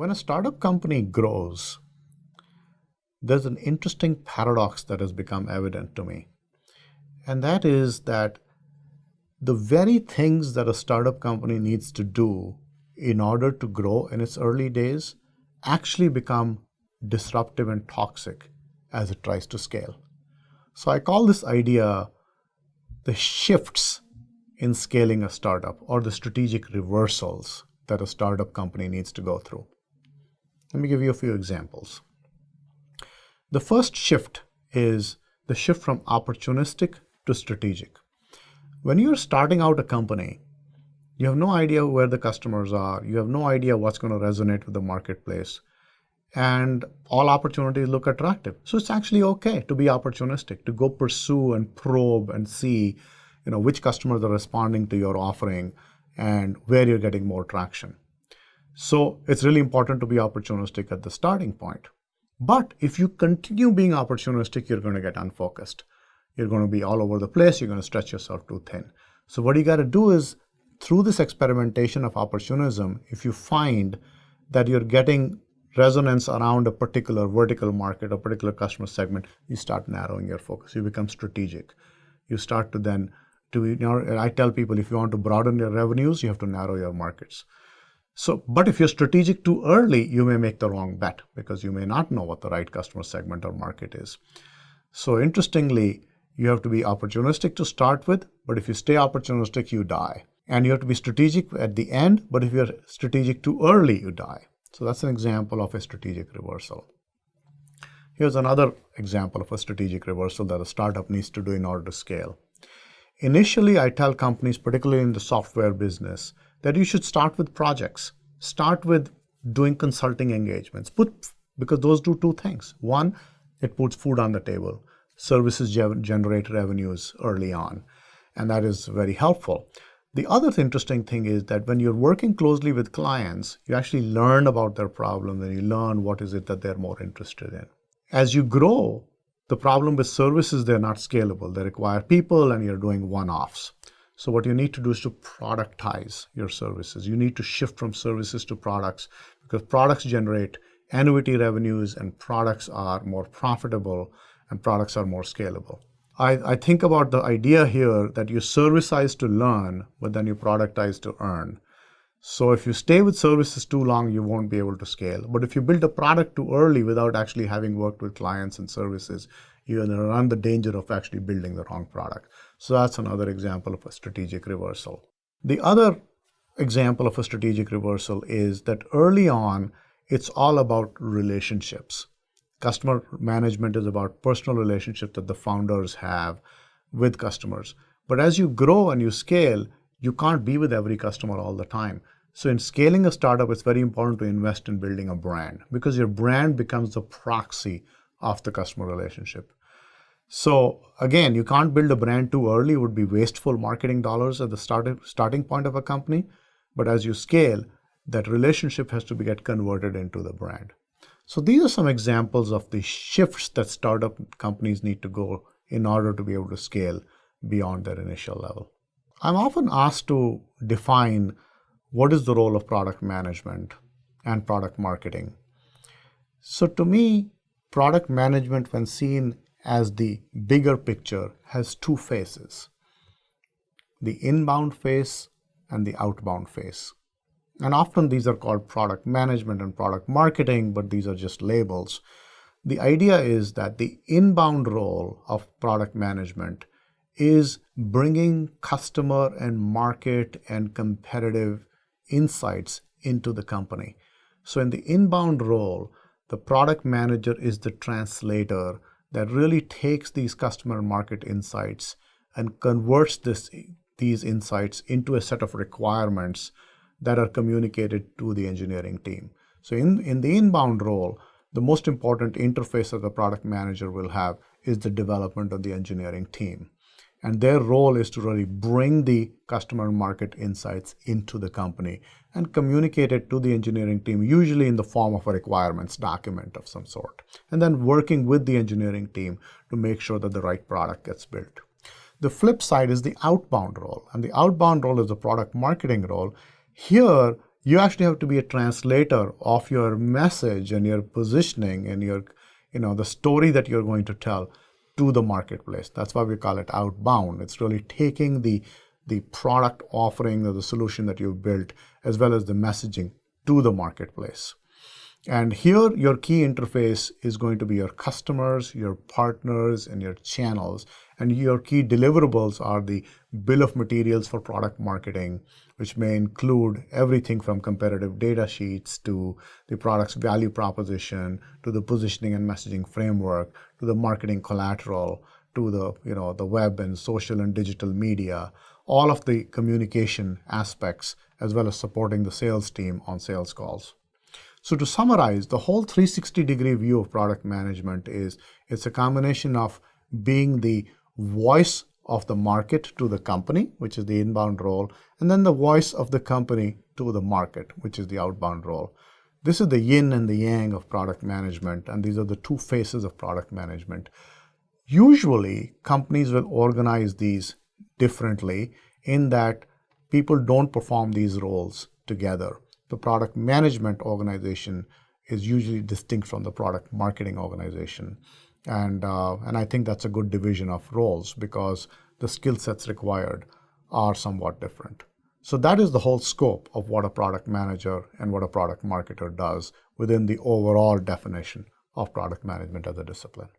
When a startup company grows, there's an interesting paradox that has become evident to me. And that is that the very things that a startup company needs to do in order to grow in its early days actually become disruptive and toxic as it tries to scale. So I call this idea the shifts in scaling a startup, or the strategic reversals that a startup company needs to go through. Let me give you a few examples. The first shift is the shift from opportunistic to strategic. When you're starting out a company, you have no idea where the customers are. You have no idea what's going to resonate with the marketplace. And all opportunities look attractive. So it's actually okay to be opportunistic, to go pursue and probe and see, which customers are responding to your offering and where you're getting more traction. So it's really important to be opportunistic at the starting point. But if you continue being opportunistic, you're going to get unfocused. You're going to be all over the place. You're going to stretch yourself too thin. So what you got to do is, through this experimentation of opportunism, if you find that you're getting resonance around a particular vertical market, a particular customer segment, you start narrowing your focus. You become strategic. You start to then, I tell people, if you want to broaden your revenues, you have to narrow your markets. But if you're strategic too early, you may make the wrong bet because you may not know what the right customer segment or market is. So interestingly, you have to be opportunistic to start with, but if you stay opportunistic, you die. And you have to be strategic at the end, but if you're strategic too early, you die. So that's an example of a strategic reversal. Here's another example of a strategic reversal that a startup needs to do in order to scale. Initially, I tell companies, particularly in the software business, that you should start with projects. Start with doing consulting engagements, because those do two things. One, it puts food on the table. Services generate revenues early on, and that is very helpful. The other interesting thing is that when you're working closely with clients, you actually learn about their problem and you learn what is it that they're more interested in. As you grow, the problem with services, they're not scalable. They require people and you're doing one-offs. So what you need to do is to productize your services. You need to shift from services to products because products generate annuity revenues and products are more profitable and products are more scalable. I think about the idea here that you servicize to learn, but then you productize to earn. So if you stay with services too long, you won't be able to scale. But if you build a product too early without actually having worked with clients and services, you're going to run the danger of actually building the wrong product. So that's another example of a strategic reversal. The other example of a strategic reversal is that early on, it's all about relationships. Customer management is about personal relationships that the founders have with customers. But as you grow and you scale, you can't be with every customer all the time. So in scaling a startup, it's very important to invest in building a brand because your brand becomes the proxy of the customer relationship. So again, you can't build a brand too early. It would be wasteful marketing dollars at the starting point of a company. But as you scale, that relationship has to get converted into the brand. So these are some examples of the shifts that startup companies need to go in order to be able to scale beyond their initial level. I'm often asked to define what is the role of product management and product marketing. So to me, product management, when seen as the bigger picture, has two phases: the inbound phase and the outbound phase. And often these are called product management and product marketing, but these are just labels. The idea is that the inbound role of product management is bringing customer and market and competitive insights into the company. So in the inbound role, the product manager is the translator that really takes these customer and market insights and converts these insights into a set of requirements that are communicated to the engineering team. So in the inbound role, the most important interface that the product manager will have is the development of the engineering team. And their role is to really bring the customer and market insights into the company and communicate it to the engineering team, usually in the form of a requirements document of some sort. And then working with the engineering team to make sure that the right product gets built. The flip side is the outbound role. And the outbound role is the product marketing role. Here, You actually have to be a translator of your message and your positioning and your, the story that you're going to tell to the marketplace. That's why we call it outbound. It's really taking the product offering or the solution that you've built as well as the messaging to the marketplace. And here, your key interface is going to be your customers, your partners, and your channels. And your key deliverables are the bill of materials for product marketing, which may include everything from competitive data sheets to the product's value proposition, to the positioning and messaging framework, to the marketing collateral, to the web and social and digital media, all of the communication aspects, as well as supporting the sales team on sales calls. So to summarize, the whole 360-degree view of product management it's a combination of being the voice of the market to the company, which is the inbound role, and then the voice of the company to the market, which is the outbound role. This is the yin and the yang of product management, and these are the two faces of product management. Usually, companies will organize these differently in that people don't perform these roles together. The product management organization is usually distinct from the product marketing organization. And I think that's a good division of roles because the skill sets required are somewhat different. So that is the whole scope of what a product manager and what a product marketer does within the overall definition of product management as a discipline.